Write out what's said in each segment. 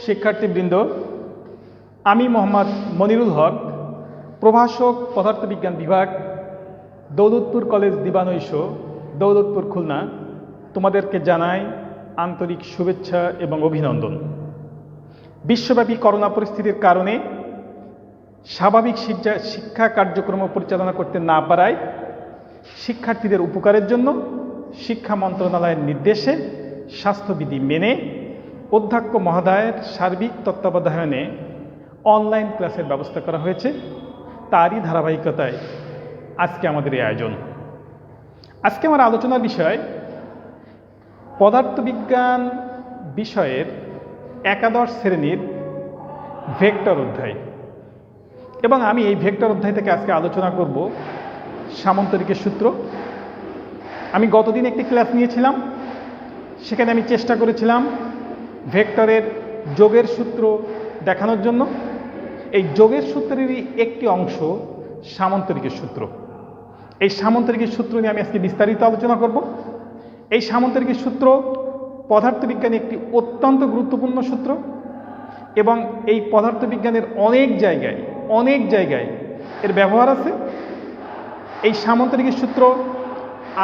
শিক্ষার্থীবৃন্দ, আমি মোহাম্মদ মনিরুল হক, প্রভাষক পদার্থবিজ্ঞান বিভাগ, দৌলতপুর কলেজ দিবানৈশ, দৌলতপুর খুলনা, তোমাদেরকে জানাই আন্তরিক শুভেচ্ছা এবং অভিনন্দন। বিশ্বব্যাপী করোনা পরিস্থিতির কারণে স্বাভাবিক শিক্ষা কার্যক্রম পরিচালনা করতে না পারায় শিক্ষার্থীদের উপকারের জন্য শিক্ষা মন্ত্রণালয়ের নির্দেশে স্বাস্থ্যবিধি মেনে অধ্যক্ষ মহোদয়ের সার্বিক তত্ত্বাবধানে অনলাইন ক্লাসের ব্যবস্থা করা হয়েছে। তারই ধারাবাহিকতায় আজকে আমাদের এই আয়োজন। আজকে আমার আলোচনার বিষয় পদার্থবিজ্ঞান বিষয়ের একাদশ শ্রেণীর ভেক্টর অধ্যায়, এবং আমি এই ভেক্টর অধ্যায় থেকে আজকে আলোচনা করব সামন্তরিকের সূত্র। আমি গতদিন একটি ক্লাস নিয়েছিলাম, সেখানে আমি চেষ্টা করেছিলাম ভেক্টরের যোগের সূত্র দেখানোর জন্য। এই যোগের সূত্রেরই একটি অংশ সামন্তরিকের সূত্র। এই সামন্তরিকের সূত্র নিয়ে আমি আজকে বিস্তারিত আলোচনা করব। এই সামন্তরিকের সূত্র পদার্থবিজ্ঞানে একটি অত্যন্ত গুরুত্বপূর্ণ সূত্র, এবং এই পদার্থবিজ্ঞানের অনেক জায়গায় এর ব্যবহার আছে। এই সামন্তরিকের সূত্র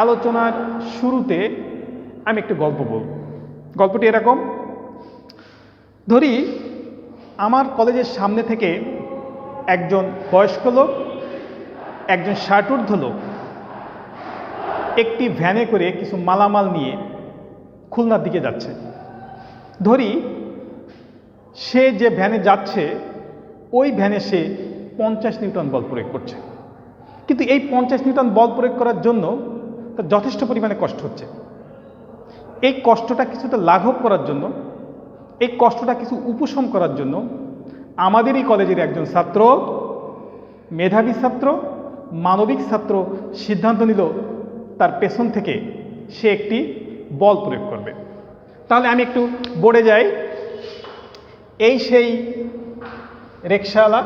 আলোচনার শুরুতে আমি একটু গল্প বলব। গল্পটি এরকম: ধরি আমার কলেজের সামনে থেকে একজন বয়স্ক লোক, একজন ষাটোর্ধ্ব লোক একটি ভ্যানে করে কিছু মালামাল নিয়ে খুলনার দিকে যাচ্ছে। ধরি সে যে ভ্যানে যাচ্ছে ওই ভ্যানে সে 50 নিউটন বল প্রয়োগ করছে, কিন্তু এই 50 নিউটন বল প্রয়োগ করার জন্য তার যথেষ্ট পরিমাণে কষ্ট হচ্ছে। এই কষ্টটা কিছুটা লাঘব করার জন্য, এই কষ্টটা কিছু উপশম করার জন্য আমাদেরই কলেজের একজন ছাত্র, মেধাবী ছাত্র, মানবিক ছাত্র সিদ্ধান্ত নিল তার পেছন থেকে সে একটি বল প্রয়োগ করবে। তাহলে আমি একটু বোর্ডে যাই। এই সেই রিকশাওয়ালা,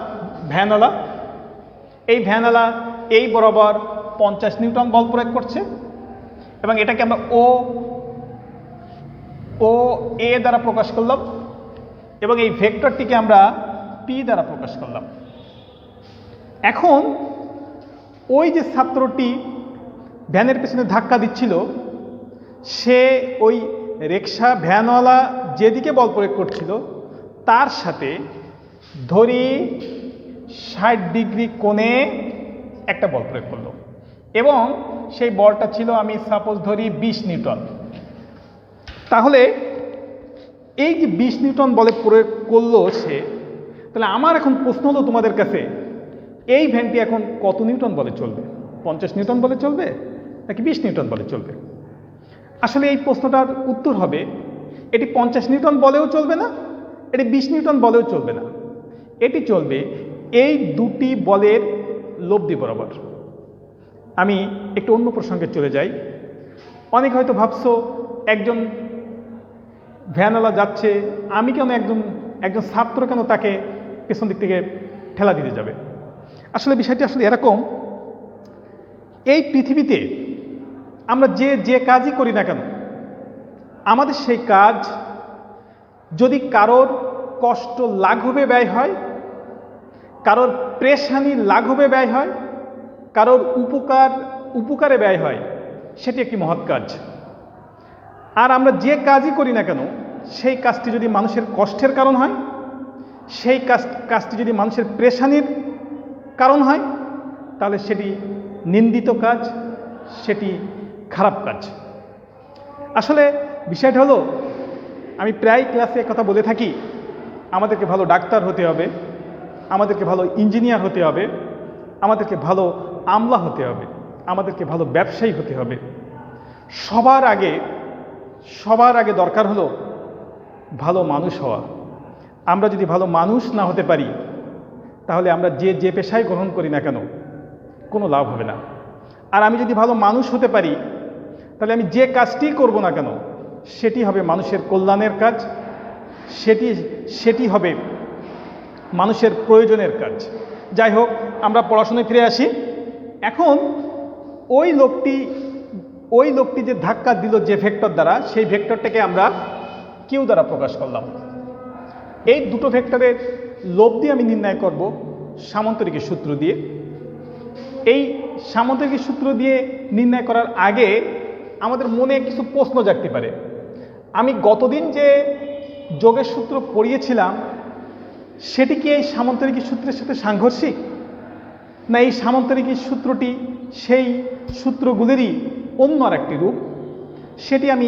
ভ্যানওয়ালা, এই ভ্যানওয়ালা এই বরাবর 50 নিউটন বল প্রয়োগ করছে, এবং এটাকে আমরা ও এ দ্বারা প্রকাশ করলাম, এবং এই ভেক্টরটিকে আমরা পি দ্বারা প্রকাশ করলাম। এখন ওই যে ছাত্রটি ভ্যানের পেছনে ধাক্কা দিচ্ছিল, সে ওই রিকশা ভ্যানওয়ালা যেদিকে বল প্রয়োগ করছিল তার সাথে ধরি 60 ডিগ্রি কোণে একটা বল প্রয়োগ করলো, এবং সেই বলটা ছিল, আমি সাপোজ ধরি 20 নিউটন। তাহলে এই যে 20 নিউটন বলে প্রয়োগ করলো সে, তাহলে আমার এখন প্রশ্ন হলো তোমাদের কাছে, এই ভ্যানটি এখন কত নিউটন বলে চলবে? 50 নিউটন বলে চলবে নাকি 20 নিউটন বলে চলবে? আসলে এই প্রশ্নটার উত্তর হবে, এটি 50 নিউটন বলেও চলবে না, এটি 20 নিউটন বলেও চলবে না, এটি চলবে এই দুটি বলের লব্ধি বরাবর। আমি একটু অন্য প্রসঙ্গে চলে যাই। অনেক হয়তো ভাবছো, একজন ভ্যানওয়ালা যাচ্ছে, আমি কেন একজন ছাত্র কেন তাকে পেছন দিক থেকে ঠেলা দিতে যাবে? আসলে বিষয়টি আসলে এরকম, এই পৃথিবীতে আমরা যে কাজই করি না কেন, আমাদের সেই কাজ যদি কারোর কষ্ট লাঘবে ব্যয় হয়, কারোর প্রেশানি লাঘবে ব্যয় হয়, কারোর উপকারে ব্যয় হয়, সেটি একটি মহৎ কাজ। আর আমরা যে কাজই করি না কেন, সেই কাজটি যদি মানুষের কষ্টের কারণ হয়, সেই কাজটি যদি মানুষের প্রেশানির কারণ হয়, তাহলে সেটি নিন্দিত কাজ, সেটি খারাপ কাজ। আসলে বিষয়টা হলো, আমি প্রায় ক্লাসে কথা বলে থাকি, আমাদেরকে ভালো ডাক্তার হতে হবে, আমাদেরকে ভালো ইঞ্জিনিয়ার হতে হবে, আমাদেরকে ভালো আমলা হতে হবে, আমাদেরকে ভালো ব্যবসায়ী হতে হবে। সবার আগে দরকার হলো ভালো মানুষ হওয়া। আমরা যদি ভালো মানুষ না হতে পারি, তাহলে আমরা যে পেশায় গ্রহণ করি না কেন কোনো লাভ হবে না। আর আমি যদি ভালো মানুষ হতে পারি, তাহলে আমি যে কাজটি করব না কেন সেটি হবে মানুষের কল্যাণের কাজ, সেটি হবে মানুষের প্রয়োজনের কাজ। যাই হোক, আমরা পড়াশোনায় ফিরে আসি। এখন ওই লোকটি যে ধাক্কা দিল যে ভেক্টর দ্বারা, সেই ভেক্টরটাকে আমরা কিউ দ্বারা প্রকাশ করলাম। এই দুটো ভেক্টরের লব্ধি আমি নির্ণয় করব সামান্তরিকের সূত্র দিয়ে। এই সামান্তরিকের সূত্র দিয়ে নির্ণয় করার আগে আমাদের মনে কিছু প্রশ্ন জাগতে পারে। আমি গতদিন যে যোগের সূত্র পড়িয়েছিলাম সেটি কি এই সামান্তরিকের সূত্রের সাথে সাংঘর্ষিক, না এই সামান্তরিকের সূত্রটি সেই সূত্রগুলিরই অন্য আর একটি রূপ? সেটি আমি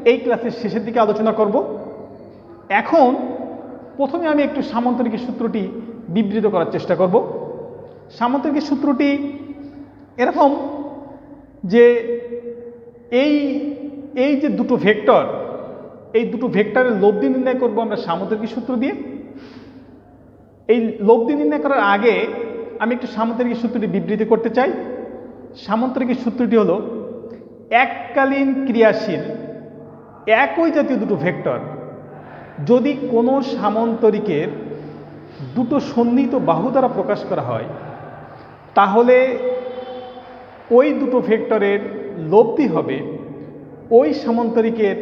এই ক্লাসের শেষের দিকে আলোচনা করব। এখন প্রথমে আমি একটু সামান্তরিকের সূত্রটি বিবৃত করার চেষ্টা করব। সামান্তরিকের সূত্রটি এরকম যে এই যে দুটো ভেক্টর, এই দুটো ভেক্টরের লব্ধি নির্ণয় করব আমরা সামান্তরিকের সূত্র দিয়ে। এই লব্ধি নির্ণয় করার আগে আমি একটু সামান্তরিকের সূত্রটি বিবৃতি করতে চাই। সামান্তরিকের সূত্রটি হলো এককালীন ক্রিয়াশীল একই জাতীয় দুটো ভেক্টর যদি কোনো সামান্তরিকের দুটো সন্নিহিত বাহু দ্বারা প্রকাশ করা হয়, তাহলে ওই দুটো ভেক্টরের লব্ধি হবে ওই সামান্তরিকের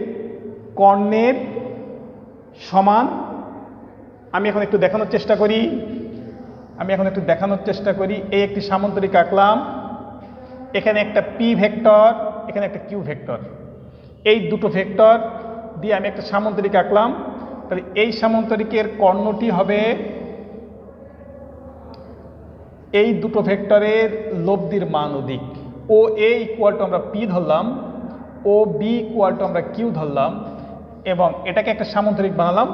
কর্ণের সমান। আমি এখন একটু দেখানোর চেষ্টা করি। এই একটি সামান্তরিক আঁকলাম, এখানে একটা পি ভেক্টর, এখানে একটা কিউ ভেক্টর। এই দুটো ভেক্টর দিয়ে আমি একটা সামান্তরিক আঁকলাম। তাহলে এই সামান্তরিকের কর্ণটি হবে এই দুটো ভেক্টরের লব্ধির মান অধিক। ও এ ইকুয়াল টু আমরা পি ধরলাম, ও বি ইকুয়াল টু আমরা কিউ ধরলাম, এবং এটাকে একটা সামান্তরিক বানালাম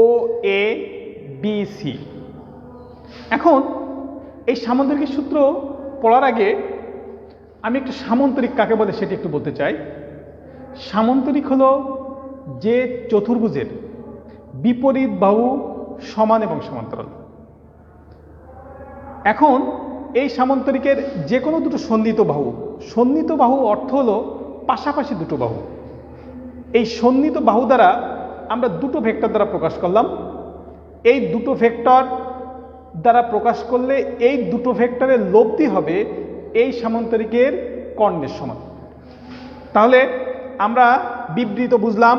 ও এ বি সি। এখন এই সামান্তরিকের সূত্র পড়ার আগে আমি একটু সামান্তরিক কাকে বলে সেটি একটু বলতে চাই। সামান্তরিক হলো যে চতুর্ভুজের বিপরীত বাহু সমান এবং সমান্তরাল। এখন এই সামান্তরিকের যে কোনো দুটো সন্নিহিত বাহু অর্থ হলো পাশাপাশি দুটো বাহু। এই সন্নিহিত বাহু দ্বারা আমরা দুটো ভেক্টর দ্বারা প্রকাশ করলাম। এই দুটো ভেক্টর দ্বারা প্রকাশ করলে এই দুটো ভেক্টরের লব্ধি হবে এই সামান্তরিকের কর্ণের সমান। তাহলে আমরা বিবৃতি বুঝলাম।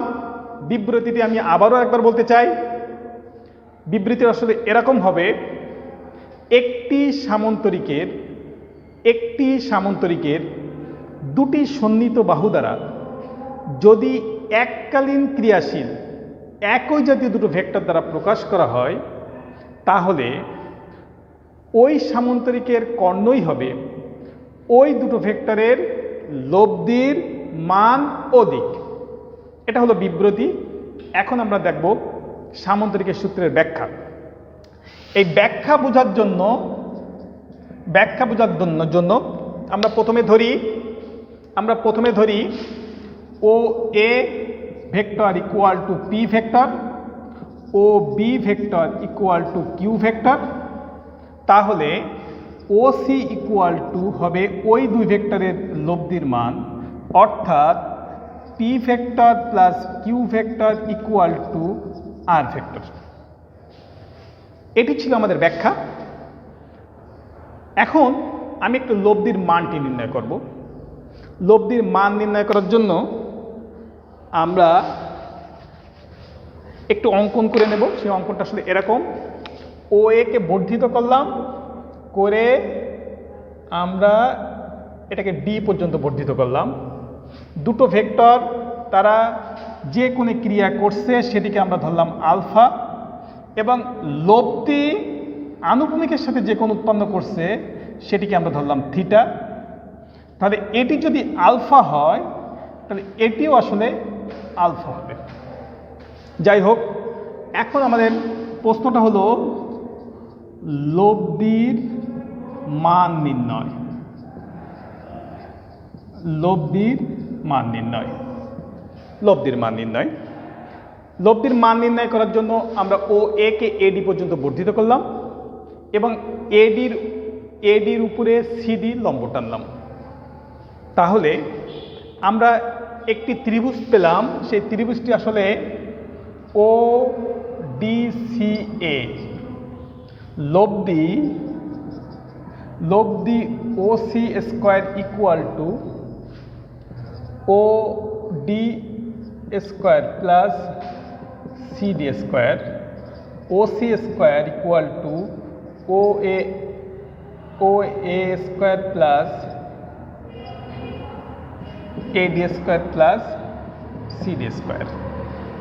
বিবৃতিটি আমি আবারও একবার বলতে চাই। বিবৃতি আসলে এরকম হবে, একটি সামান্তরিকের দুটি সন্নিহিত বাহু দ্বারা যদি এককালীন ক্রিয়াশীল একই জাতীয় দুটো ভেক্টর দ্বারা প্রকাশ করা হয়, তাহলে ওই সামান্তরিকের কর্ণই হবে ওই দুটো ভেক্টরের লব্ধির মান অধিক। এটা হলো বিবৃতি। এখন আমরা দেখব সামান্তরিকের সূত্রের ব্যাখ্যা। এই ব্যাখ্যা বোঝার জন্য আমরা প্রথমে ধরি O A vector equal to P vector, O B vector equal to Q vector. তাহলে ও সি ইকুয়াল টু হবে ওই দুই ভেক্টরের লব্ধির মান, অর্থাৎ P vector plus Q vector equal to R vector. এটি ছিল আমাদের ব্যাখ্যা। এখন আমি একটু লব্ধির মানটি নির্ণয় করব। লব্ধির মান নির্ণয় করার জন্য আমরা একটু অঙ্কন করে নেব। সেই অঙ্কনটা আসলে এরকম, ও এ কে বর্ধিত করলাম, করে আমরা এটাকে ডি পর্যন্ত বর্ধিত করলাম। দুটো ভেক্টর তারা যে কোনো ক্রিয়া করছে সেটিকে আমরা ধরলাম আলফা, এবং লব্ধি আনুভূমিকের সাথে যে কোনো উৎপন্ন করছে সেটিকে আমরা ধরলাম থিটা। তাহলে এটি যদি আলফা হয় তাহলে এটিও আসলে আলফা হবে। যাই হোক, এখন আমাদের প্রশ্নটা হলো লব্ধির মান নির্ণয়। লব্ধির মান নির্ণয় করার জন্য আমরা ও এ কে এডি পর্যন্ত বর্ধিত করলাম এবং এডির উপরে সিডি লম্ব টানলাম। তাহলে আমরা একটি ত্রিভুজ পেলাম। সেই ত্রিভুজটি আসলে ও ডি সি এ। লব্ধি O C square equal to O D square plus CD square. OC square equal to O A square plus AD square plus CD square.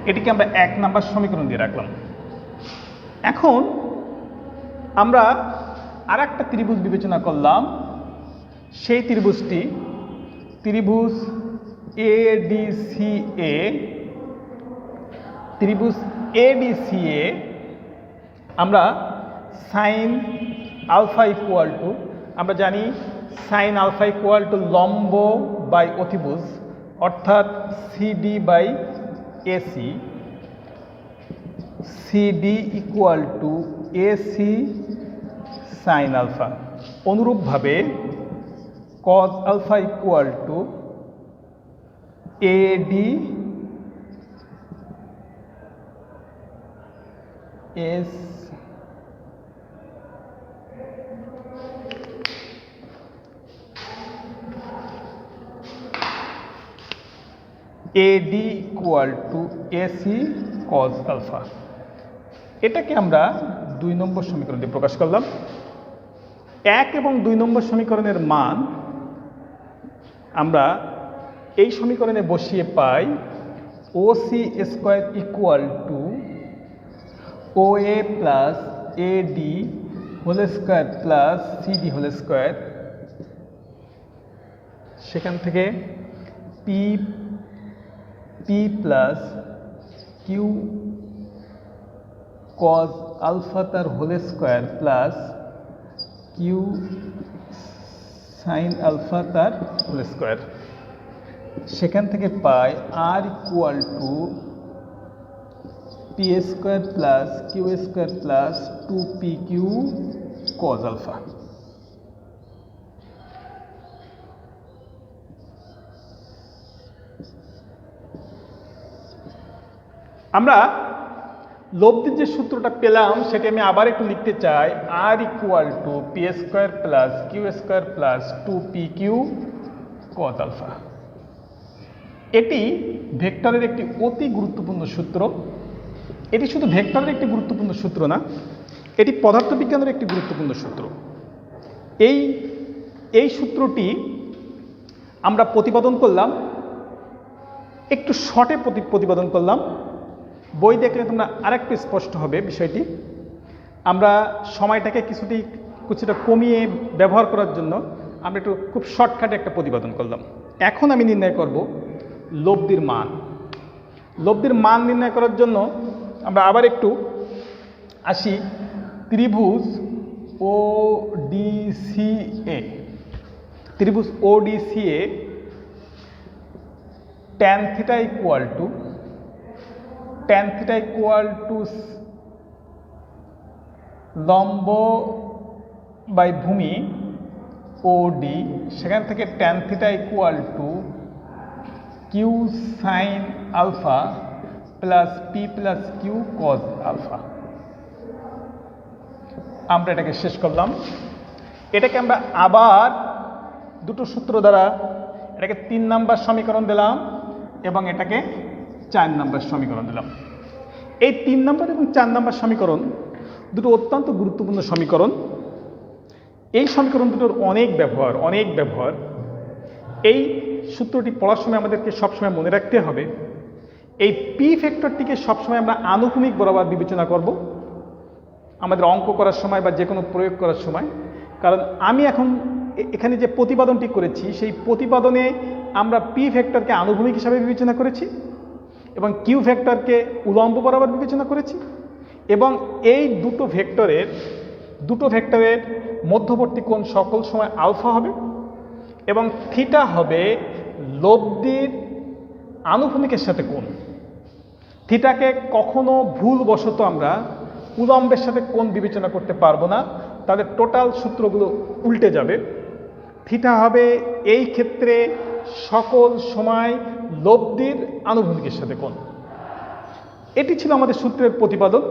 এটিকে আমরা 1 নম্বর সমীকরণ দিয়ে রাখলাম। এখন আমরা আর একটা ত্রিভুজ বিবেচনা করলাম। সেই ত্রিভুজটি ত্রিভুজ এডিসিএ। ত্রিভুজ এডিসিএ আমরা সাইন আলফা ইকুয়াল টু, আমরা জানি সাইন আলফা ইকুয়াল টু লম্ব বাই অতিভুজ, অর্থাৎ CD by AC. CD equal to AC sine alpha. অনুরূপভাবে cos alpha equal to AD এস AD equal to AC cos alpha. এটাকে আমরা 2 নম্বর সমীকরণ দিয়ে প্রকাশ করলাম। 1 এবং 2 নম্বর সমীকরণের মান আমরা এই সমীকরণে বসিয়ে পাই OC square equal to O A plus AD whole square plus CD whole square. সেখান থেকে P plus Q cos alpha তার whole square plus Q sine alpha তার হোল স্কোয়ার। সেখান থেকে পাই R equal to P square plus Q square plus 2p Q cos alpha. আমরা লব্ধির যে সূত্রটা পেলাম সেটা আমি আবার একটু লিখতে চাই। R equal to P square plus Q square plus 2p Q cos alpha. এটি ভেক্টরের একটি অতি গুরুত্বপূর্ণ সূত্র। এটি শুধু ভেক্টরের একটি গুরুত্বপূর্ণ সূত্র না, এটি পদার্থবিজ্ঞানের একটি গুরুত্বপূর্ণ সূত্র। এই সূত্রটি আমরা প্রতিপাদন করলাম, একটু শর্টে প্রতিপাদন করলাম। বই দেখলে তোমরা আরেকটু স্পষ্ট হবে বিষয়টি। আমরা সময়টাকে কিছুটা কমিয়ে ব্যবহার করার জন্য আমরা একটু খুব শর্টকাটে একটা প্রতিপাদন করলাম। এখন আমি নির্ণয় করব লব্ধির মান। লব্ধির মান নির্ণয় করার জন্য আমরা আবার একটু আসি ত্রিভুজ ওডিসিএ। ত্রিভুজ ODCA tan theta equal to লম্ব বাই ভূমি ওডি। সেখান থেকে tan theta equal to Q sine alpha plus P plus Q cos alpha. আমরা এটাকে শেষ করলাম। এটাকে আমরা আবার দুটো সূত্র দ্বারা এটাকে 3 নম্বর সমীকরণ দিলাম এবং এটাকে 4 নম্বর সমীকরণ দিলাম। এই 3 নম্বর এবং 4 নম্বর সমীকরণ দুটো অত্যন্ত গুরুত্বপূর্ণ সমীকরণ। এই সমীকরণ দুটোর অনেক ব্যবহার। এই সূত্রটি পড়ার সময় আমাদেরকে সবসময় মনে রাখতে হবে, এই পি ফ্যাক্টরটিকে সবসময় আমরা আনুভূমিক বরাবর বিবেচনা করব আমাদের অঙ্ক করার সময় বা যে কোনো প্রয়োগ করার সময়। কারণ আমি এখন এখানে যে প্রতিপাদনটি করেছি সেই প্রতিপাদনে আমরা পি ফ্যাক্টরকে আনুভূমিক হিসাবে বিবেচনা করেছি এবং কিউ ফ্যাক্টরকে উলম্ব বরাবর বিবেচনা করেছি এবং এই দুটো ভেক্টরের মধ্যবর্তী কোণ সকল সময় আলফা হবে এবং থিটা হবে লব্ধির আনুভূমিকের সাথে কোণ। থিটাকে কখনো ভুলবশত আমরা উলম্বের সাথে কোণ বিবেচনা করতে পারবো না, তাদের টোটাল সূত্রগুলো উল্টে যাবে। থিটা হবে এই ক্ষেত্রে সকল সময় লব্ধির আনুভূমিকের সাথে কোণ। এটি ছিল আমাদের সূত্রের প্রতিপাদন।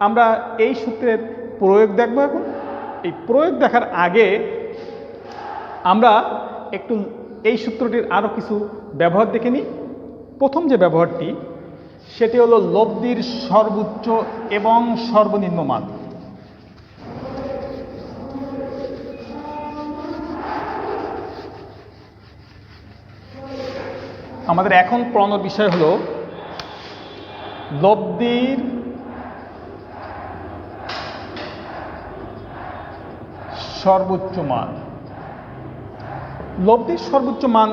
আমরা এই সূত্রের প্রয়োগ দেখব। এখন এই প্রয়োগ দেখার আগে আমরা একটু এই সূত্রটির আরও কিছু ব্যবহার দেখে নিই। প্রথম যে ব্যবহারটি সেটি হলো লব্ধির সর্বোচ্চ এবং সর্বনিম্ন মান। আমাদের এখন পড়ানোর বিষয় হলো লব্ধির সর্বোচ্চ মান। লব্ধির সর্বোচ্চ মান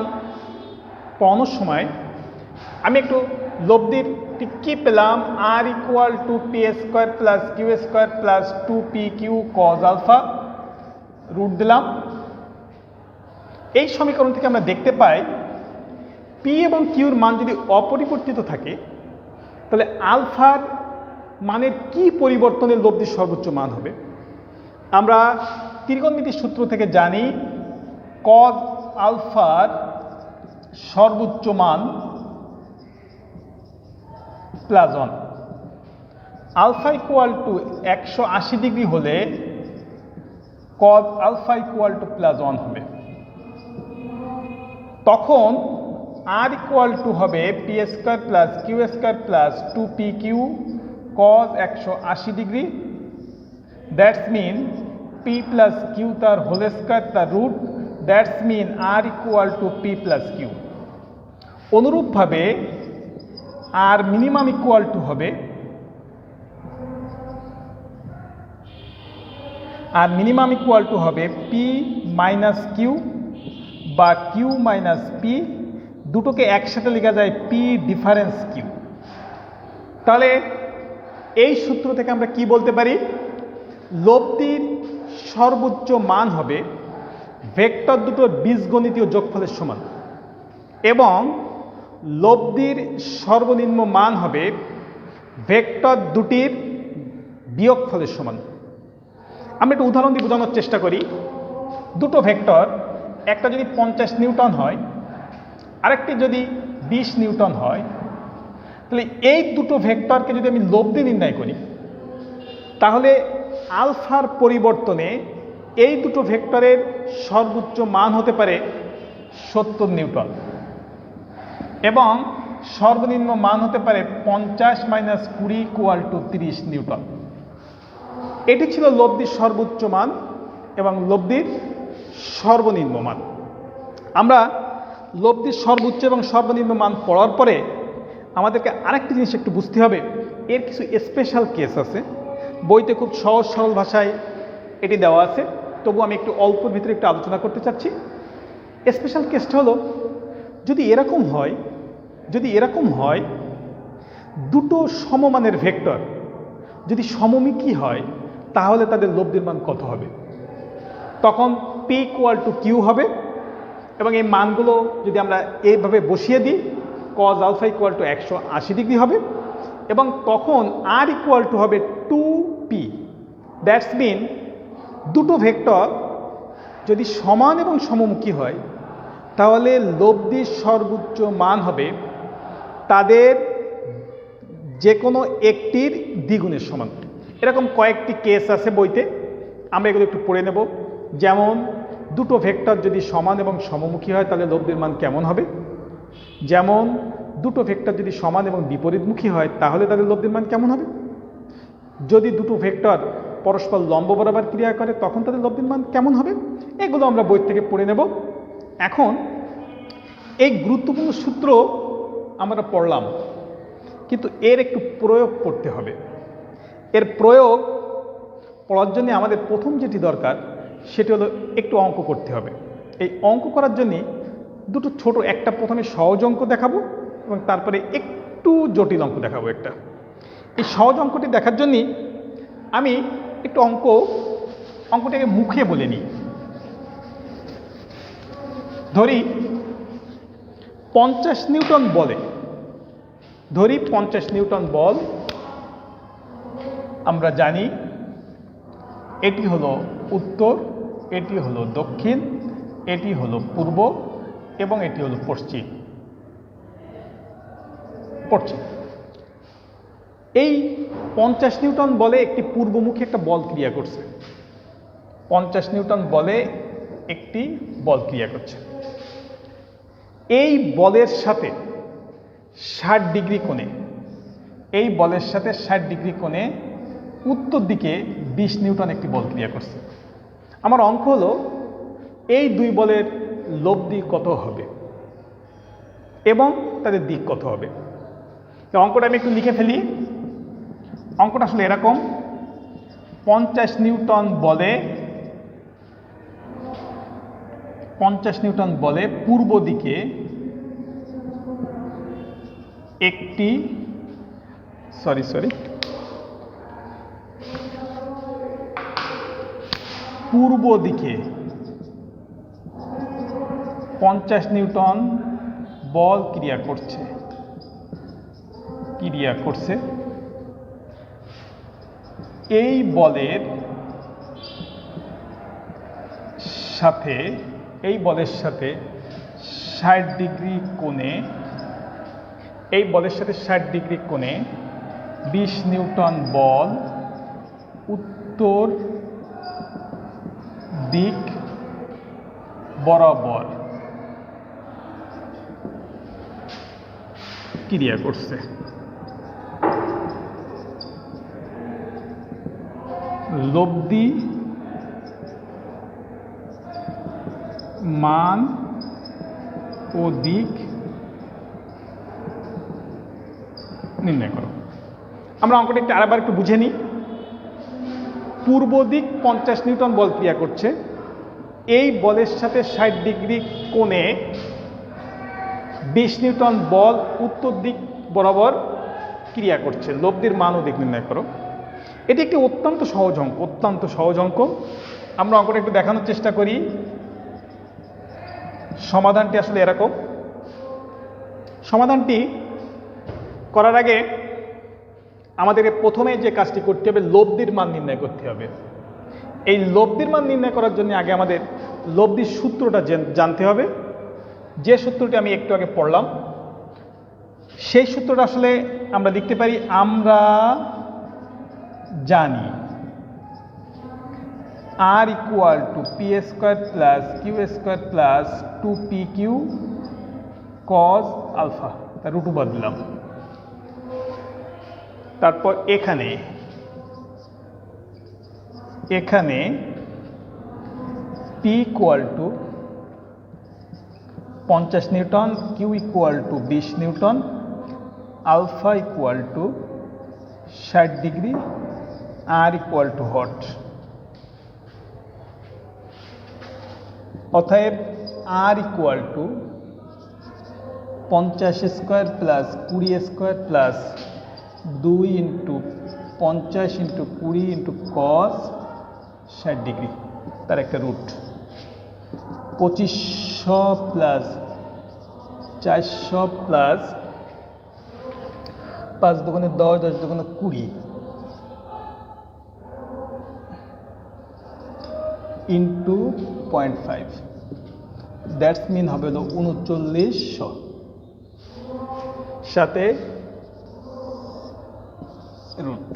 পড়ানোর সময় আমি একটু লব্ধির কি পেলাম, R equal to P square plus Q square plus 2p Q cos alpha, root দিলাম। এই সমীকরণ থেকে আমরা দেখতে পাই পি এবং কিউর মান যদি অপরিবর্তিত থাকে তাহলে আলফার মানের কি পরিবর্তনের লব্ধির সর্বোচ্চ মান হবে। আমরা ত্রিকোণমিতির সূত্র থেকে জানি কজ আলফার সর্বোচ্চ মান plus 1। Alpha equal to 180 degree হলে cos alpha equal to plus 1 হবে। তখন আর ইকুয়াল টু হবে P square plus Q square plus 2p Q cos 180 degree. That's mean P plus Q তার হোল স্কোয়ার তার root, that's mean R equal to P plus Q. অনুরূপভাবে R minimum equal to হবে P minus Q বা Q minus P, দুটোকে একসাথে লেখা যায় P difference Q. তাহলে এই সূত্র থেকে আমরা কি বলতে পারি, লব্ধির সর্বোচ্চ মান হবে ভেক্টর দুটোর বীজগণিতীয় যোগফলের সমান এবং লব্ধির সর্বনিম্ন মান হবে ভেক্টর দুটির বিয়োগফলের সমান। আমরা একটু উদাহরণ দিয়ে বোঝানোর চেষ্টা করি। দুটো ভেক্টর, একটা যদি 50 নিউটন হয় আরেকটি যদি 20 নিউটন হয়, তাহলে এই দুটো ভেক্টরকে যদি আমি লব্ধি নির্ণয় করি তাহলে আলফার পরিবর্তনে এই দুটো ভেক্টরের সর্বোচ্চ মান হতে পারে 70 নিউটন এবং সর্বনিম্ন মান হতে পারে 50 মাইনাস 20 ইকুয়াল টু 30 নিউটন। এটি ছিল লব্ধির সর্বোচ্চ মান এবং লব্ধির সর্বনিম্ন মান। আমরা লব্ধির সর্বোচ্চ এবং সর্বনিম্ন মান পড়ার পরে আমাদেরকে আরেকটি জিনিস একটু বুঝতে হবে, এর কিছু স্পেশাল কেস আছে। বইতে খুব সহজ সরল ভাষায় এটি দেওয়া আছে, তবু আমি একটু অল্পর ভিতরে একটু আলোচনা করতে চাচ্ছি। স্পেশাল কেসটা হলো যদি এরকম হয় দুটো সমমানের ভেক্টর যদি সমমুখী হয় তাহলে তাদের লব্ধির মান কত হবে। তখন পি ইকুয়াল টু কিউ হবে এবং এই মানগুলো যদি আমরা এইভাবে বসিয়ে দিই cos alpha equal to 180 degree হবে এবং তখন আর ইকুয়াল টু হবে 2p। দ্যাটস মিন দুটো ভেক্টর যদি সমান এবং সমমুখী হয় তাহলে লব্ধির সর্বোচ্চ মান হবে তাদের যে কোনো একটির দ্বিগুণের সমান। এরকম কয়েকটি কেস আছে বইতে, আমরা এগুলো একটু পড়ে নেব। যেমন দুটো ভেক্টর যদি সমান এবং সমমুখী হয় তাহলে লব্ধির মান কেমন হবে, যেমন দুটো ভেক্টর যদি সমান এবং বিপরীতমুখী হয় তাহলে তাদের লব্ধির মান কেমন হবে, যদি দুটো ভেক্টর পরস্পর লম্ব বরাবর ক্রিয়া করে তখন তাদের লব্ধির মান কেমন হবে, এগুলো আমরা বই থেকে পড়ে নেব। এখন এই গুরুত্বপূর্ণ সূত্র আমরা পড়লাম, কিন্তু এর একটু প্রয়োগ করতে হবে। এর প্রয়োগ পড়ার জন্য আমাদের প্রথম যেটি দরকার সেটি হলো একটু অঙ্ক করতে হবে। এই অঙ্ক করার জন্য দুটো ছোট, একটা প্রথমে সহজ অঙ্ক দেখাবো এবং তারপরে একটু জটিল অঙ্ক দেখাবো একটা। এই সহজ অঙ্কটি দেখার জন্য আমি একটু অঙ্কটাকে মুখে বলে নিই। ধরি 50 নিউটন বলে, ধরি 50 নিউটন বল, আমরা জানি এটি হলো উত্তর, এটি হলো দক্ষিণ, এটি হলো পূর্ব এবং এটি হলো পশ্চিম। এই 50 নিউটন বলে একটি পূর্বমুখী একটা বল ক্রিয়া করছে। 50 নিউটন বলে একটি বল ক্রিয়া করছে। এই বলের সাথে 60 ডিগ্রি কোণে এই বলের সাথে 60 ডিগ্রি কোণে উত্তর দিকে 20 নিউটন একটি বল ক্রিয়া করছে। আমার অঙ্ক হলো এই দুই বলের লব্ধি কত হবে এবং তাদের দিক কত হবে। তো অঙ্কটা আমি একটু লিখে ফেলি। অঙ্কটা আসলে এরকম, 50 নিউটন বলে পূর্ব দিকে একটি পূর্ব দিকে 50 নিউটন বল ক্রিয়া করছে। এই বলের সাথে 60 ডিগ্রি কোণে 20 নিউটন বল উত্তর দিক বরাবর ক্রিয়া করছে। লব্ধি মান ও দিক নির্ণয় করো। আমরা অঙ্কটা একটু আরেকবার একটু বুঝে নিই। পূর্ব দিক 50 নিউটন বল ক্রিয়া করছে, এই বলের সাথে 60 ডিগ্রি কোণে 20 নিউটন বল উত্তর দিক বরাবর ক্রিয়া করছে। লব্ধির মান ও দিক নির্ণয় করো। এটি একটি অত্যন্ত সহজ অঙ্ক। আমরা অঙ্কটা একটু দেখানোর চেষ্টা করি। সমাধানটি আসলে এরকম। সমাধানটি করার আগে আমাদের প্রথমে যে কাজটি করতে হবে, লব্ধির মান নির্ণয় করতে হবে। এই লব্ধির মান নির্ণয় করার জন্য আগে আমাদের লব্ধির সূত্রটা জানতে হবে। যে সূত্রটি আমি একটু আগে পড়লাম, সেই সূত্রটা আসলে আমরা লিখতে পারি, আমরা জানি R equal to P square plus Q square plus 2pq cos alpha, তার রুট ওভার দিলাম। তারপর এখানে p equal to 50 newton, Q equal to 20 newton, alpha equal to 60 degree, R equal to হট। অতএব R equal to 50 square plus 20 square plus 2 into 50 into 20 into cos 60 degree, তার একটা root. 2500 plus 400 plus 5 দুগুণে 10, 10 দুগুণে 20 into 0.5, that's mean হবে হলো 3900, সাথে root.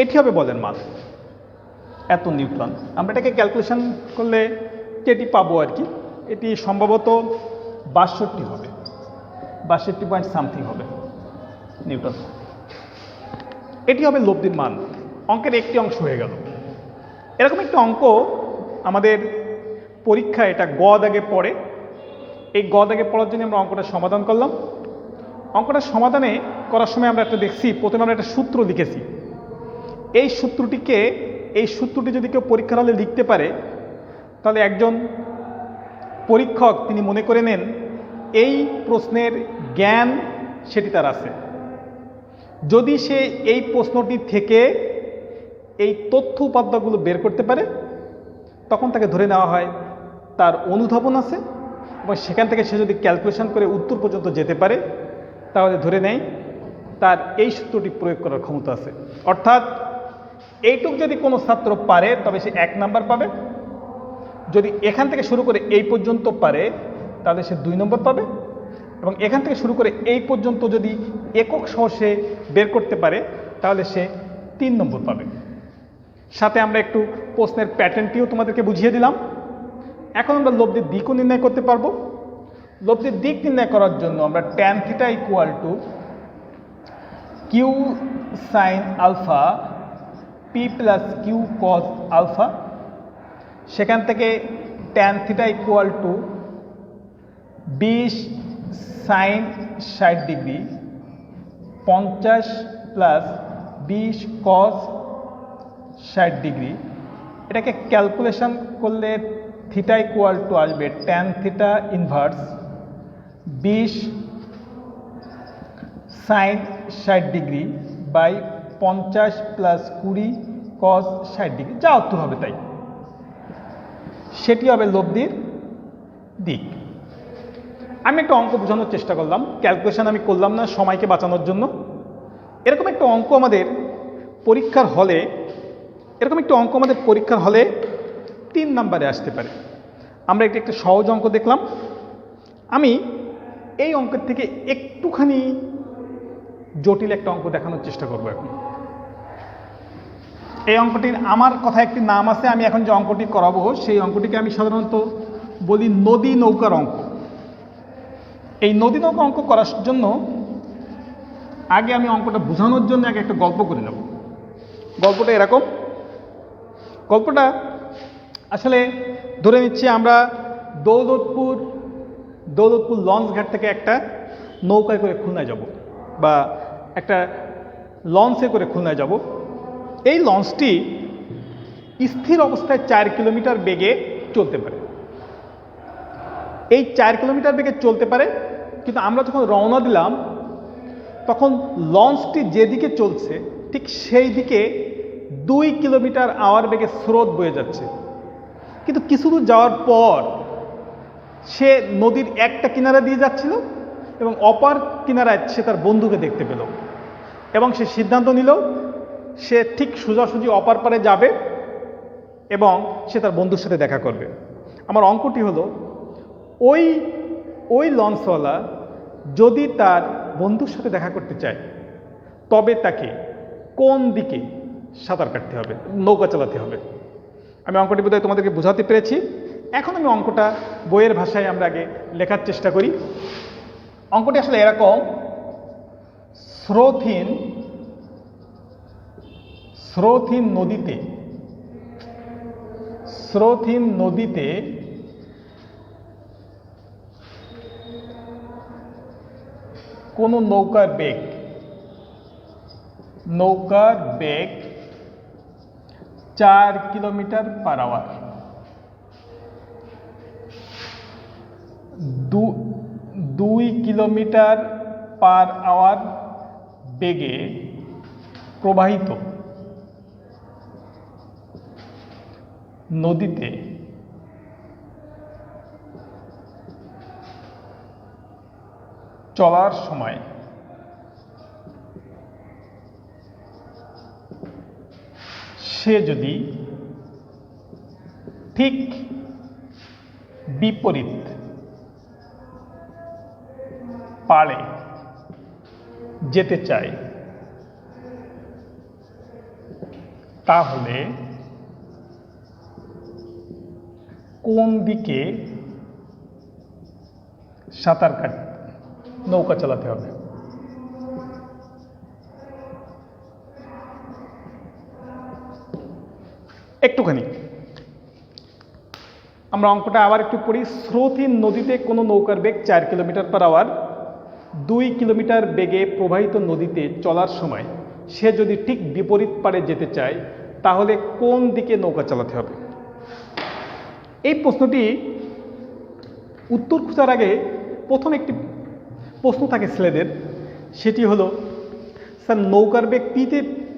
এটি হবে বলের মান, এত নিউটন। আমরা এটাকে ক্যালকুলেশন করলে এটি পাবো আর কি। এটি সম্ভবত 62 হবে, 62 পয়েন্ট সামথিং হবে নিউটন। এটি হবে লব্ধির মান। অঙ্কের একটি অংশ হয়ে গেল। এরকম একটা অঙ্ক আমাদের পরীক্ষায় এটা গ দাগে পড়ে। এই গ দাগে পড়ার জন্য আমরা অঙ্কটা সমাধান করলাম। অঙ্কটা সমাধানে করার সময় আমরা একটা দেখছি, প্রথমে আমরা একটা সূত্র লিখেছি। এই সূত্রটি যদি কেউ পরীক্ষার হলে লিখতে পারে, তাহলে একজন পরীক্ষক তিনি মনে করে নেন এই প্রশ্নের জ্ঞান সেটি তার আছে। যদি সে এই প্রশ্নটি থেকে এই তথ্য উপাত্তগুলো বের করতে পারে, তখন তাকে ধরে নেওয়া হয় তার অনুধাবন আছে, এবং সেখান থেকে সে যদি ক্যালকুলেশন করে উত্তর পর্যন্ত যেতে পারে, তাহলে ধরে নেয় তার এই সূত্রটি প্রয়োগ করার ক্ষমতা আছে। অর্থাৎ এইটুক যদি কোনো ছাত্র পারে তবে সে 1 নাম্বার পাবে। যদি এখান থেকে শুরু করে এই পর্যন্ত পারে তাহলে সে 2 নম্বর পাবে, এবং এখান থেকে শুরু করে এই পর্যন্ত যদি একক সহ সে বের করতে পারে তাহলে সে 3 নম্বর পাবে। সাথে আমরা একটু প্রশ্নের প্যাটার্নটিও তোমাদেরকে বুঝিয়ে দিলাম। এখন আমরা লব্ধির দিকও নির্ণয় করতে পারবো। লব্ধির দিক নির্ণয় করার জন্য আমরা tan θ equal to Q sine alpha P plus Q cos alpha, সেখান থেকে tan theta equal to 20 sine 60 degree 50 plus 20 cos 60 degree. এটাকে ক্যালকুলেশন করলে থিটা ইকুয়াল টু আসবে tan theta inverse 20 sine 60 degree by 50 plus 20 cos 60 degree, যা উত্তর হবে তাই, সেটি হবে লব্ধির দিক। আমি একটা অঙ্ক বোঝানোর চেষ্টা করলাম, ক্যালকুলেশন আমি করলাম না সময়কে বাঁচানোর জন্য। এরকম একটা অঙ্ক আমাদের পরীক্ষার হলে 3 নম্বরে আসতে পারে। আমরা একটা সহজ অঙ্ক দেখলাম, আমি এই অঙ্কের থেকে একটুখানি জটিল একটা অঙ্ক দেখানোর চেষ্টা করব এখন। এই অঙ্কটির আমার কথা একটি নাম আছে, আমি এখন যে অঙ্কটি করাবো সেই অঙ্কটিকে আমি সাধারণত বলি নদী নৌকার অঙ্ক। এই নদী নৌকা অঙ্ক করার জন্য আগে আমি অঙ্কটা বোঝানোর জন্য একটা গল্প করে নেব। গল্পটা এরকম, গল্পটা আসলে ধরে নিচ্ছি আমরা দৌলতপুর লঞ্চ ঘাট থেকে একটা নৌকায় করে খুলনায় যাব, বা একটা লঞ্চে করে খুলনায় যাব। এই লঞ্চটি স্থির অবস্থায় 4 কিলোমিটার বেগে চলতে পারে। এই 4 কিলোমিটার বেগে চলতে পারে, কিন্তু আমরা যখন রওনা দিলাম তখন লঞ্চটি যেদিকে চলছে ঠিক সেই দিকে 2 কিলোমিটার আওয়ার বেগে স্রোত বয়ে যাচ্ছে। কিন্তু কিছু দূর যাওয়ার পর সে নদীর একটা কিনারা দিয়ে যাচ্ছিল এবং অপর কিনারায় সে তার বন্ধুকে দেখতে পেল, এবং সে সিদ্ধান্ত নিল সে ঠিক সোজাসুজি অপার পারে যাবে এবং সে তার বন্ধুর সাথে দেখা করবে। আমার অঙ্কটি হলো ওই লঞ্চওয়ালা যদি তার বন্ধুর সাথে দেখা করতে চায় তবে তাকে কোন দিকে সাঁতার কাটতে হবে, নৌকা চালাতে হবে। আমি অঙ্কটি বোধহয় তোমাদেরকে বোঝাতে পেরেছি। এখন আমি অঙ্কটা বইয়ের ভাষায় আমরা আগে লেখার চেষ্টা করি। অঙ্কটি আসলে এরকম, স্রোতহীন নদীতে কোনো নৌকার বেগ 4 kilometre per hour, 2 kilometre per hour বেগে প্রবাহিত নদীতে চলার সময় সে যদি ঠিক বিপরীত পাড়ে যেতে চায় তাহলে কোন দিকে নৌকা চালাতে হবে? একটুখানি আমরা অঙ্কটা আবার একটু পড়ি। স্রোতহীন নদীতে কোনো নৌকার বেগ 4 কিলোমিটার পার আওয়ার, 2 কিলোমিটার বেগে প্রবাহিত নদীতে চলার সময় সে যদি ঠিক বিপরীত পাড়ে যেতে চায় তাহলে কোন দিকে নৌকা চালাতে হবে? এই প্রশ্নটি উত্তর খোঁজার আগে প্রথম একটি প্রশ্ন থাকে ছেলেদের, সেটি হলো স্যার নৌকার বেগ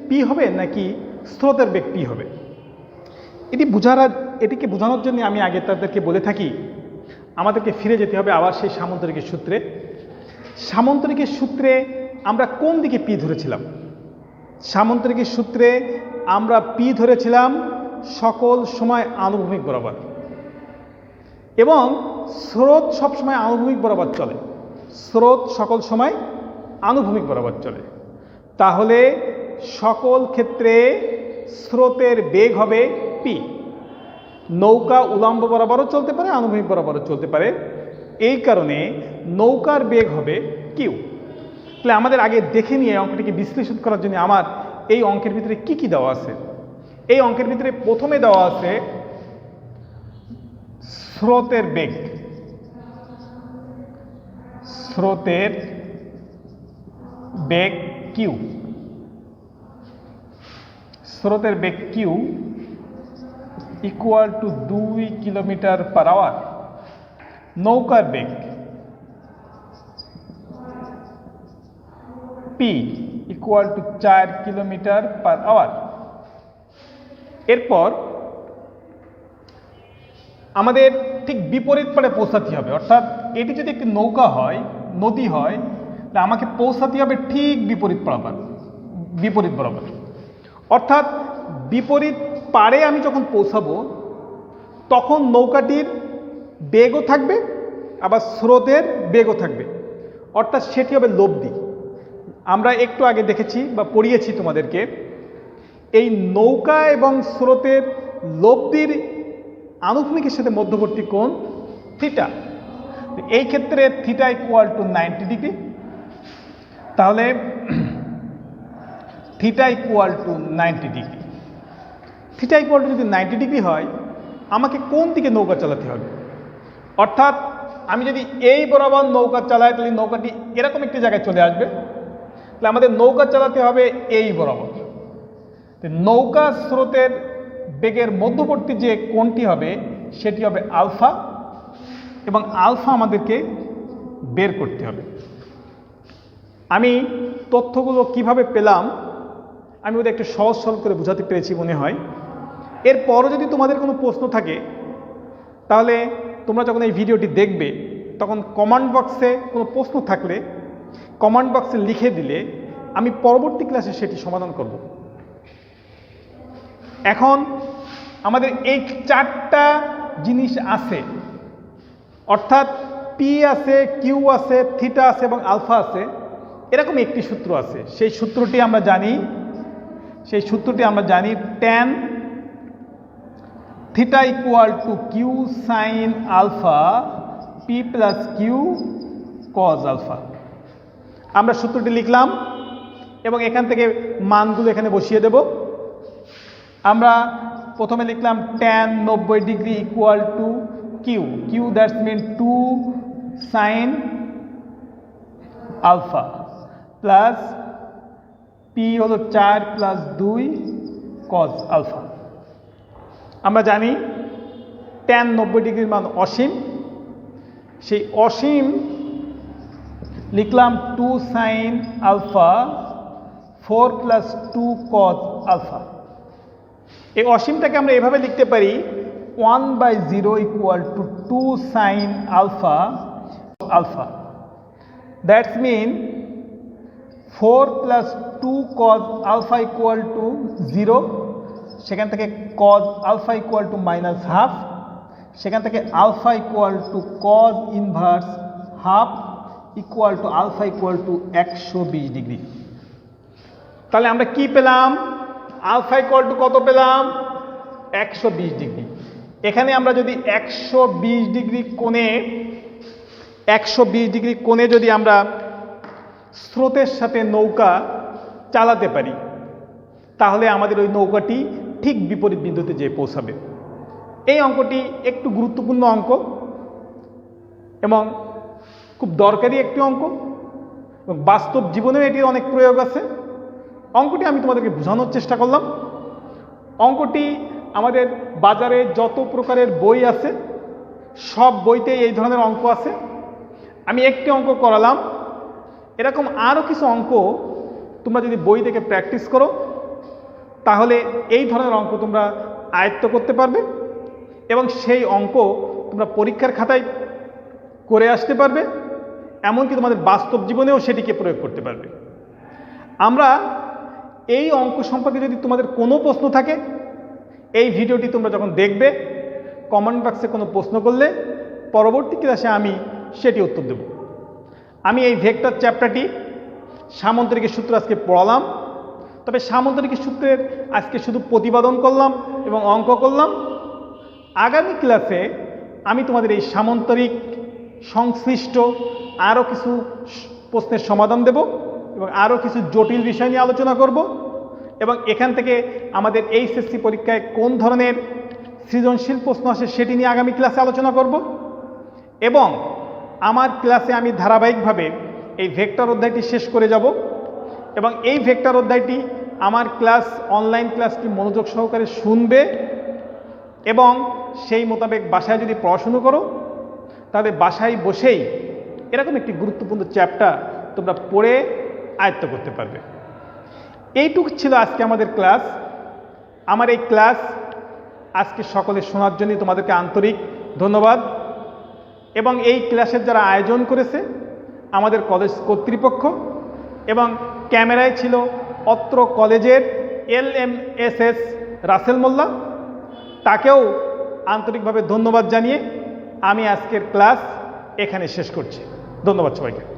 পি হবে নাকি স্রোতের বেগ পি হবে? এটিকে বোঝানোর জন্য আমি আগে তাদেরকে বলে থাকি আমাদেরকে ফিরে যেতে হবে আবার সেই সামন্তরিকের সূত্রে। সামন্তরিকের সূত্রে আমরা কোন দিকে পি ধরেছিলাম? সামন্তরিকের সূত্রে আমরা পি ধরেছিলাম সকল সময় আনুভূমিক বরাবর, এবং স্রোত সবসময় আনুভূমিক বরাবর চলে। স্রোত সকল সময় আনুভূমিক বরাবর চলে, তাহলে সকল ক্ষেত্রে স্রোতের বেগ হবে পি। নৌকা উলম্ব বরাবরও চলতে পারে, আনুভূমিক বরাবরও চলতে পারে, এই কারণে নৌকার বেগ হবে কিউ। তাহলে আমাদের আগে দেখে নিয়ে অঙ্কটিকে বিশ্লেষণ করার জন্য আমার এই অঙ্কের ভিতরে কি কি দেওয়া আছে। এই অঙ্কের ভিতরে প্রথমে দেওয়া আছে স্রোতের বেগ, স্রোতের বেগ কিউ, স্রোতের বেগ Q equal to 2 kilometre per hour. নৌকার বেগ P equal to 4 kilometre per hour. এরপর আমাদের ঠিক বিপরীত পাড়ে পৌঁছাতে হবে, অর্থাৎ এটি যদি একটি নৌকা হয়, নদী হয়, তাহলে আমাকে পৌঁছাতে হবে ঠিক বিপরীত বরাবর। অর্থাৎ বিপরীত পাড়ে আমি যখন পৌঁছাবো তখন নৌকাটির বেগও থাকবে, আবার স্রোতের বেগও থাকবে, অর্থাৎ সেটি হবে লব্ধি। আমরা একটু আগে দেখেছি বা পড়িয়েছি তোমাদেরকে, এই নৌকা এবং স্রোতের লব্ধির আনুভূমিকের সাথে মধ্যবর্তী কোণ থিটা। এই ক্ষেত্রে থিটা ইকুয়াল টু 90 ডিগ্রি। তাহলে theta equal two 90 degree. Theta equal two যদি 90 ডিগ্রি হয়, আমাকে কোন দিকে নৌকা চালাতে হবে? অর্থাৎ আমি যদি এই বরাবর নৌকা চালাই তাহলে নৌকাটি এরকম একটি জায়গায় চলে আসবে, তাহলে আমাদের নৌকা চালাতে হবে এই বরাবর। নৌকা স্রোতের বেগের মধ্যবর্তী যে কোণটি হবে সেটি হবে আলফা, এবং আলফা আমাদেরকে বের করতে হবে। আমি তথ্যগুলো কিভাবে পেলাম আমি ওদের একটু সহজ সরল করে বোঝাতে পেরেছি মনে হয়। এরপরও যদি তোমাদের কোনো প্রশ্ন থাকে তাহলে তোমরা যখন এই ভিডিওটি দেখবে তখন কমেন্ট বক্সে কোনো প্রশ্ন থাকলে কমেন্ট বক্সে লিখে দিলে আমি পরবর্তী ক্লাসে সেটি সমাধান করব। এখন আমাদের এই 4টা জিনিস আছে, অর্থাৎ পি আছে, কিউ আছে, থিটা আছে এবং আলফা আছে। এরকম একটি সূত্র আছে, সেই সূত্রটি আমরা জানি tan theta equal to Q sine alpha P plus Q cos alpha. আমরা সূত্রটি লিখলাম এবং এখান থেকে মানগুলো এখানে বসিয়ে দেব। আমরা প্রথমে লিখলাম tan 90 degree equal to Q that's mean 2 sine alpha plus P হলো 4 প্লাস 2 কজ আলফা। আমরা জানি tan 90 ডিগ্রির মান অসীম, সেই অসীম লিখলাম 2 sine alpha 4 plus 2 cos alpha. এই অসীমটাকে আমরা এভাবে লিখতে পারি 1/0 equal to 2 sine alpha. That's mean 4 plus 2 cos alpha equal to 0, সেখান থেকে কজ আলফা ইকুয়াল টু -12, সেখান থেকে alpha equal to cos inverse half equal to alpha equal to 120 degree. তাহলে আমরা কি পেলাম? আলফা ইকুয়াল টু কত পেলাম? 120 ডিগ্রি। এখানে আমরা যদি 120 ডিগ্রি কোণে যদি আমরা স্রোতের সাথে নৌকা চালাতে পারি তাহলে আমাদের ওই নৌকাটি ঠিক বিপরীত বিন্দুতে যেয়ে পৌঁছাবে। এই অঙ্কটি একটু গুরুত্বপূর্ণ অঙ্ক এবং খুব দরকারি একটি অঙ্ক, এবং বাস্তব জীবনেও এটির অনেক প্রয়োগ আছে। অঙ্কটি আমি তোমাদেরকে বোঝানোর চেষ্টা করলাম। অঙ্কটি আমাদের বাজারে যত প্রকারের বই আছে সব বইতেই এই ধরনের অঙ্ক আছে। আমি একটি অঙ্ক করালাম, এরকম আরও কিছু অঙ্ক তোমরা যদি বই থেকে প্র্যাকটিস করো তাহলে এই ধরনের অঙ্ক তোমরা আয়ত্ত করতে পারবে এবং সেই অঙ্ক তোমরা পরীক্ষার খাতায় করে আসতে পারবে, এমনকি তোমাদের বাস্তব জীবনেও সেটিকে প্রয়োগ করতে পারবে। আমরা এই অঙ্ক সম্পর্কে যদি তোমাদের কোনো প্রশ্ন থাকে, এই ভিডিওটি তোমরা যখন দেখবে কমেন্ট বক্সে কোনো প্রশ্ন করলে পরবর্তী ক্লাসে আমি সেটি উত্তর দেব। আমি এই ভেক্টর চ্যাপ্টারটি সামন্তরিকের সূত্র আজকে পড়ালাম, তবে সামন্তরিকের সূত্রের আজকে শুধু প্রতিপাদন করলাম এবং অঙ্ক করলাম। আগামী ক্লাসে আমি তোমাদের এই সামন্তরিক সংশ্লিষ্ট আরও কিছু প্রশ্নের সমাধান দেব। এবং আরও কিছু জটিল বিষয় নিয়ে আলোচনা করব এবং এখান থেকে আমাদের এইচএসসি পরীক্ষায় কোন ধরনের সৃজনশীল প্রশ্ন আসে সেটি নিয়ে আগামী ক্লাসে আলোচনা করব এবং আমার ক্লাসে আমি ধারাবাহিকভাবে এই ভেক্টর অধ্যায়টি শেষ করে যাব এবং এই ভেক্টর অধ্যায়টি আমার ক্লাস অনলাইন ক্লাসটি মনোযোগ সহকারে শুনবে এবং সেই মোতাবেক বাসায় যদি পড়াশুনো করো তাহলে বাসায় বসেই এরকম একটি গুরুত্বপূর্ণ চ্যাপ্টার তোমরা পড়ে আয়ত্ত করতে পারবে। এইটুকু ছিল আজকে আমাদের ক্লাস। আমার এই ক্লাস আজকে সকলে শোনার জন্য তোমাদেরকে আন্তরিক ধন্যবাদ এবং এই ক্লাসের যারা আয়োজন করেছে আমাদের কলেজ কর্তৃপক্ষ এবং ক্যামেরায় ছিল অত্র কলেজের LMSS রাসেল মোল্লা, তাকেও আন্তরিকভাবে ধন্যবাদ জানিয়ে আমি আজকের ক্লাস এখানে শেষ করছি। ধন্যবাদ সবাইকে।